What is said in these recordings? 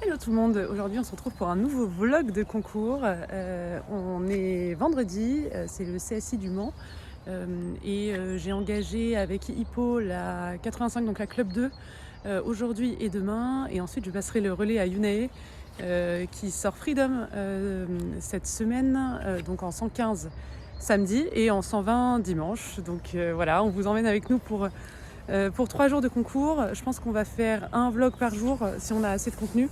Hello tout le monde, aujourd'hui on se retrouve pour un nouveau vlog de concours. On est vendredi, c'est le CSI du Mans et j'ai engagé avec Hippo la 85, donc la Club 2, aujourd'hui et demain, et ensuite je passerai le relais à Yunae qui sort Freedom cette semaine, donc en 115 samedi et en 120 dimanche. Donc voilà, on vous emmène avec nous pour 3 jours de concours. Je pense qu'on va faire un vlog par jour si on a assez de contenu,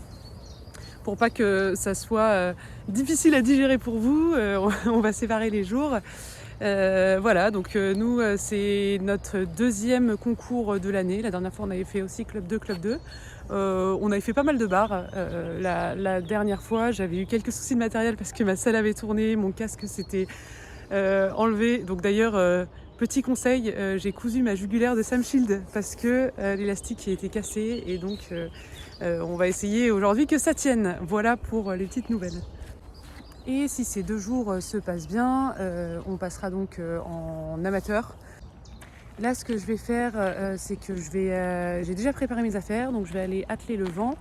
pour pas que ça soit difficile à digérer pour vous. On va séparer les jours. Voilà, donc nous, c'est notre deuxième concours de l'année. La dernière fois, on avait fait aussi Club 2, Club 2. On avait fait pas mal de bars. La dernière fois, j'avais eu quelques soucis de matériel parce que ma salle avait tourné, mon casque s'était enlevé. Donc d'ailleurs, petit conseil, j'ai cousu ma jugulaire de Sam Shield parce que l'élastique était cassé, et donc on va essayer aujourd'hui que ça tienne. Voilà pour les petites nouvelles. Et si ces 2 jours se passent bien, on passera donc en amateur. Là, ce que je vais faire, c'est que j'ai déjà préparé mes affaires, donc je vais aller atteler le vent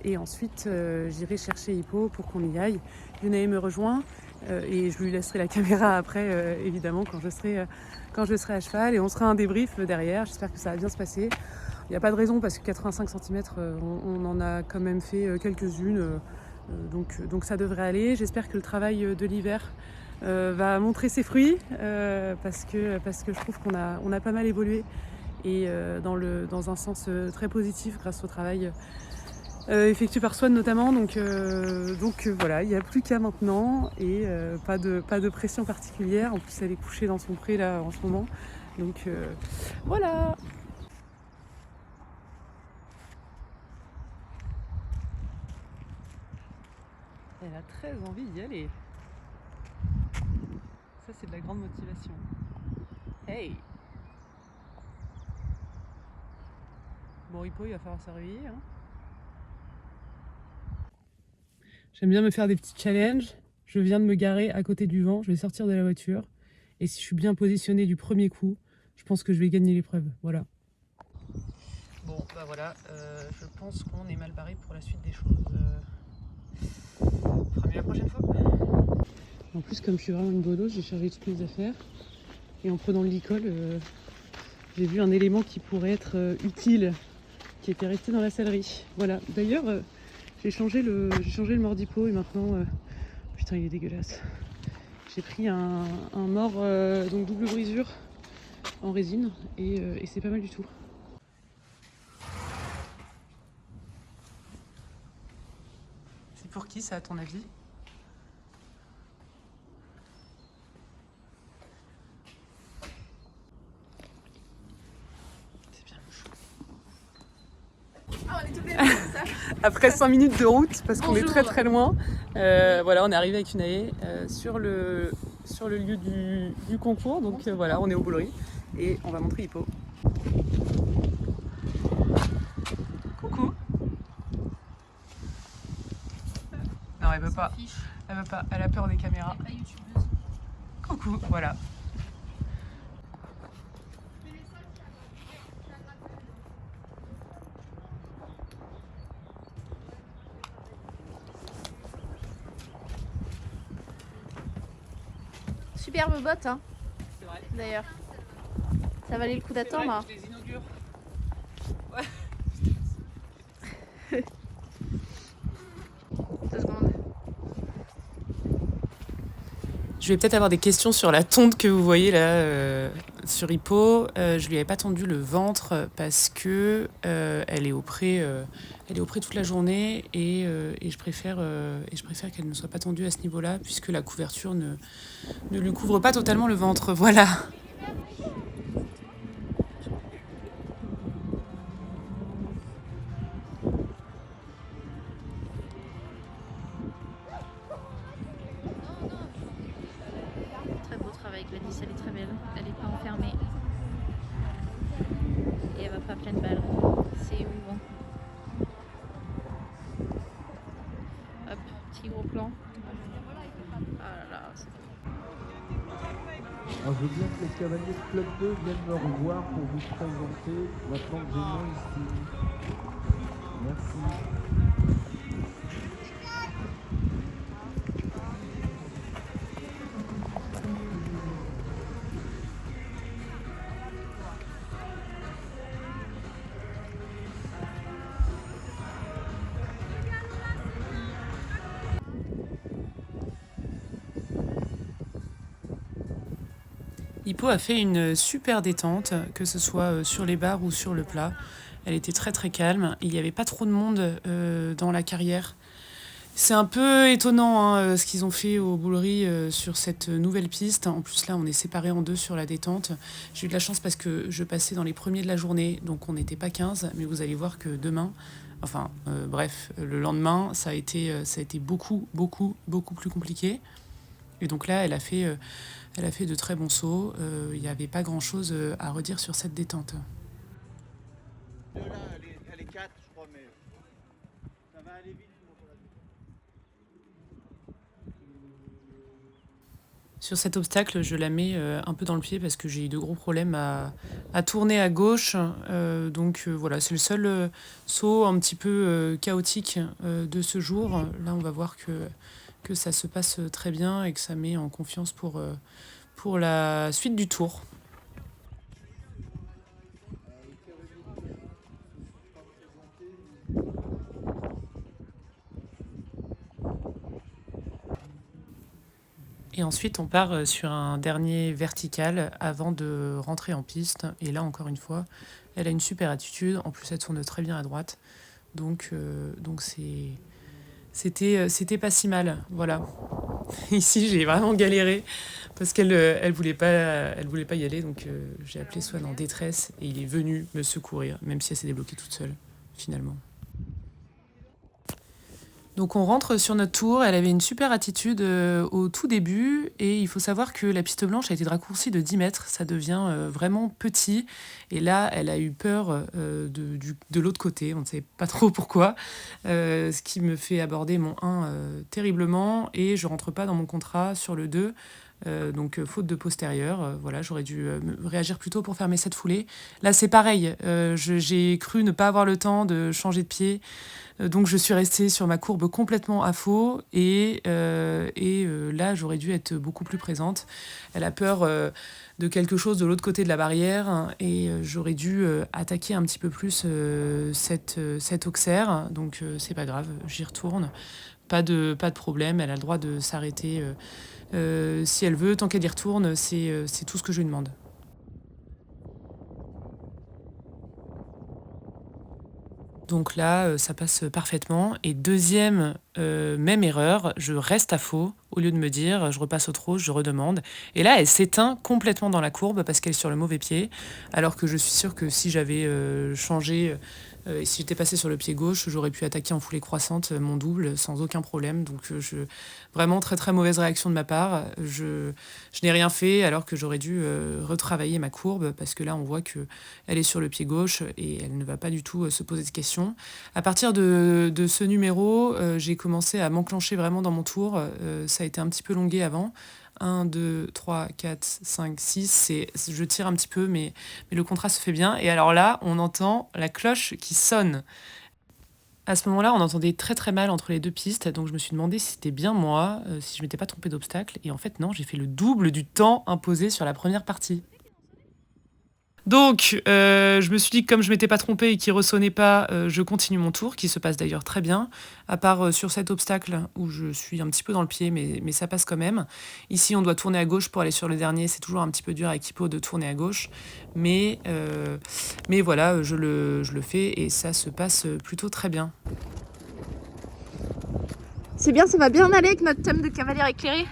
et ensuite j'irai chercher Hippo pour qu'on y aille. Yunae me rejoint et je lui laisserai la caméra après, évidemment, quand je serai à cheval, et on sera un débrief derrière. J'espère que ça va bien se passer. Il n'y a pas de raison parce que 85 cm, on en a quand même fait quelques-unes, donc ça devrait aller. J'espère que le travail de l'hiver va montrer ses fruits parce que je trouve qu'on a pas mal évolué, et dans un sens très positif grâce au travail effectué par Swan notamment. Donc voilà, il n'y a plus qu'à maintenant, et pas de pression particulière. En plus, elle est couchée dans son pré là en ce moment. Donc voilà. Elle a très envie d'y aller. Ça, c'est de la grande motivation. Hey! Bon, Hippo, il va falloir se réveiller. Hein. J'aime bien me faire des petits challenges. Je viens de me garer à côté du vent. Je vais sortir de la voiture. Et si je suis bien positionnée du premier coup, je pense que je vais gagner l'épreuve. Voilà. Bon, bah voilà. Je pense qu'on est mal barré pour la suite des choses. On fera mieux la prochaine fois. En plus, comme je suis vraiment une bolos, j'ai chargé toutes mes affaires. Et en prenant le licol, j'ai vu un élément qui pourrait être utile, qui était resté dans la sellerie. Voilà. D'ailleurs, j'ai changé le mort-d'Hippo, et maintenant, putain, il est dégueulasse. J'ai pris un mort donc double brisure en résine, et c'est pas mal du tout. C'est pour qui ça, à ton avis? Après 5 minutes de route, parce qu'on est très très loin, voilà, on est arrivé avec Yunae sur le lieu du concours. Donc voilà, on est au Boulerie et on va montrer Hippo. Coucou. Non, elle veut pas. Elle veut pas. Elle a peur des caméras. Coucou, voilà. Superbe botte, hein. C'est vrai. D'ailleurs, ça valait le coup d'attendre. Je les inaugure. Ouais. 2 secondes. Je vais peut-être avoir des questions sur la tonte que vous voyez là sur Hippo. Je lui avais pas tendu le ventre parce que elle est au pré toute la journée, et je préfère qu'elle ne soit pas tendue à ce niveau-là, puisque la couverture ne lui couvre pas totalement le ventre. Voilà. Très beau travail, Gladys, elle est très belle. Elle n'est pas enfermée. Et elle va pas pleine balle. C'est émouvant. Hop, petit gros plan. Ah là là, c'est Alors, je veux bien que les cavaliers de Club 2 viennent me revoir pour vous présenter maintenant que j'ai moi ici. Merci. Hippo a fait une super détente, que ce soit sur les barres ou sur le plat. Elle était très très calme. Il n'y avait pas trop de monde dans la carrière. C'est un peu étonnant hein, ce qu'ils ont fait aux bouleries sur cette nouvelle piste. En plus là, on est séparés en deux sur la détente. J'ai eu de la chance parce que je passais dans les premiers de la journée, donc on n'était pas 15. Mais vous allez voir que demain, bref, le lendemain, ça a été beaucoup plus compliqué. Et donc là, elle a fait de très bons sauts. Il n'y avait pas grand-chose à redire sur cette détente. Là, elle est 4, je crois, mais ça va aller vite. Sur cet obstacle, je la mets un peu dans le pied parce que j'ai eu de gros problèmes à tourner à gauche. Voilà, c'est le seul saut un petit peu chaotique de ce jour. Là, on va voir que ça se passe très bien et que ça met en confiance pour la suite du tour. Et ensuite, on part sur un dernier vertical avant de rentrer en piste. Et là, encore une fois, elle a une super attitude. En plus, elle tourne très bien à droite. Donc c'était pas si mal. Voilà. Ici, j'ai vraiment galéré parce qu'elle voulait pas y aller. Donc, j'ai appelé Swan en détresse et il est venu me secourir, même si elle s'est débloquée toute seule, finalement. Donc on rentre sur notre tour, elle avait une super attitude au tout début et il faut savoir que la piste blanche a été raccourcie de 10 mètres, ça devient vraiment petit et là elle a eu peur de l'autre côté, on ne sait pas trop pourquoi, ce qui me fait aborder mon 1 terriblement et je rentre pas dans mon contrat sur le 2. Donc faute de postérieur, voilà, j'aurais dû réagir plus tôt pour faire mes 7 foulées. Là c'est pareil, j'ai cru ne pas avoir le temps de changer de pied. Donc je suis restée sur ma courbe complètement à faux et là j'aurais dû être beaucoup plus présente. Elle a peur de quelque chose de l'autre côté de la barrière et j'aurais dû attaquer un petit peu plus cet auxerre. Donc c'est pas grave, j'y retourne. Pas de problème, elle a le droit de s'arrêter si elle veut. Tant qu'elle y retourne, c'est tout ce que je lui demande. Donc là, ça passe parfaitement. Et deuxième, même erreur, je reste à faux. Au lieu de me dire, je repasse au trot, je redemande. Et là, elle s'éteint complètement dans la courbe parce qu'elle est sur le mauvais pied. Alors que je suis sûre que si j'avais changé et si j'étais passée sur le pied gauche, j'aurais pu attaquer en foulée croissante mon double sans aucun problème. Donc vraiment très très mauvaise réaction de ma part. Je n'ai rien fait alors que j'aurais dû retravailler ma courbe parce que là, on voit qu'elle est sur le pied gauche et elle ne va pas du tout se poser de questions. À partir de ce numéro, j'ai commencé à m'enclencher vraiment dans mon tour. Ça a été un petit peu longué avant. 1, 2, 3, 4, 5, 6. Je tire un petit peu, mais le contrat se fait bien. Et alors là, on entend la cloche qui sonne. À ce moment-là, on entendait très très mal entre les deux pistes. Donc je me suis demandé si c'était bien moi, si je m'étais pas trompée d'obstacle. Et en fait, non, j'ai fait le double du temps imposé sur la première partie. Donc, je me suis dit que comme je m'étais pas trompée et qu'il ressonnait pas, je continue mon tour, qui se passe d'ailleurs très bien, à part sur cet obstacle où je suis un petit peu dans le pied, mais ça passe quand même. Ici, on doit tourner à gauche pour aller sur le dernier, c'est toujours un petit peu dur avec Hippo de tourner à gauche, mais voilà, je le fais et ça se passe plutôt très bien. C'est bien, ça va bien aller avec notre thème de cavalière éclairée.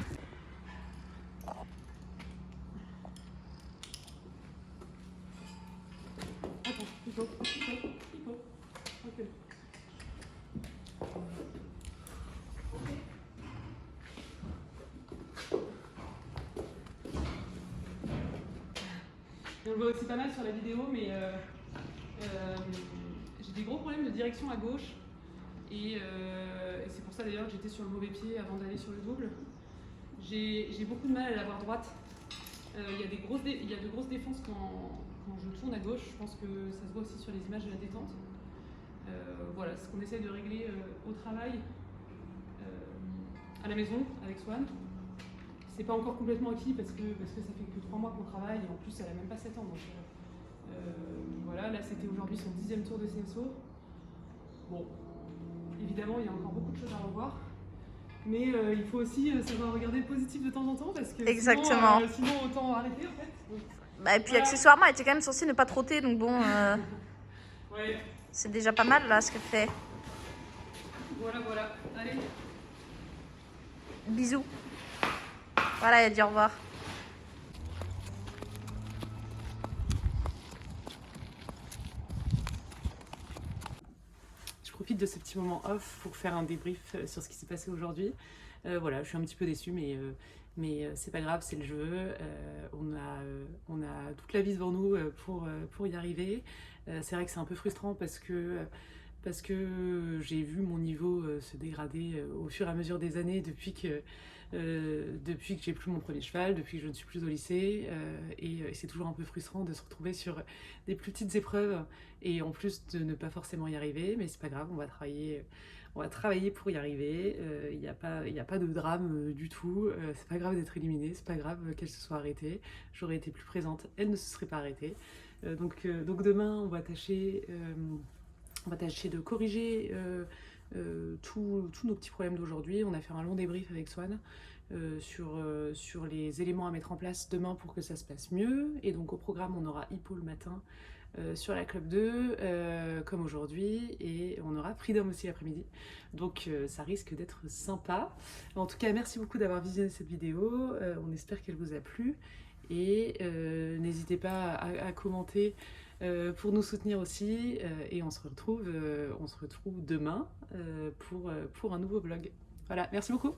On le voit aussi pas mal sur la vidéo, mais j'ai des gros problèmes de direction à gauche. Et c'est pour ça d'ailleurs que j'étais sur le mauvais pied avant d'aller sur le double. J'ai beaucoup de mal à l'avoir droite. Il y a de grosses défenses quand je tourne à gauche. Je pense que ça se voit aussi sur les images de la détente. Voilà, c'est ce qu'on essaie de régler au travail, à la maison, avec Swan. C'est pas encore complètement acquis parce que ça fait que 3 mois qu'on travaille et en plus elle a même pas 7 ans. Donc voilà, là c'était aujourd'hui son 10e tour de Senso. Bon, évidemment il y a encore beaucoup de choses à revoir, Mais il faut aussi savoir regarder le positif de temps en temps parce que Exactement. sinon autant arrêter en fait. Donc, Bah, et puis voilà. accessoirement, elle était quand même censée ne pas trotter, donc bon, Ouais, c'est déjà pas mal là ce qu'elle fait. voilà. Allez. Bisous. Voilà, elle a dit au revoir. Je profite de ce petit moment off pour faire un débrief sur ce qui s'est passé aujourd'hui. Voilà, je suis un petit peu déçue, mais c'est pas grave, c'est le jeu. On a toute la vie devant nous pour y arriver. C'est vrai que c'est un peu frustrant parce que j'ai vu mon niveau se dégrader au fur et à mesure des années depuis que j'ai plus mon premier cheval, depuis que je ne suis plus au lycée. Et c'est toujours un peu frustrant de se retrouver sur des plus petites épreuves et en plus de ne pas forcément y arriver. Mais c'est pas grave, on va travailler pour y arriver. Il n'y a pas de drame du tout. C'est pas grave d'être éliminée, c'est pas grave qu'elle se soit arrêtée. J'aurais été plus présente, elle ne se serait pas arrêtée. Donc demain, on va tâcher de corriger tous nos petits problèmes d'aujourd'hui. On a fait un long débrief avec Swan sur les éléments à mettre en place demain pour que ça se passe mieux. Et donc au programme, on aura Hippo le matin sur la Club 2, comme aujourd'hui, et on aura Freedom aussi l'après-midi. Donc ça risque d'être sympa. En tout cas, merci beaucoup d'avoir visionné cette vidéo. On espère qu'elle vous a plu. Et n'hésitez pas à commenter pour nous soutenir aussi. Et on se retrouve demain pour un nouveau vlog. Voilà, merci beaucoup.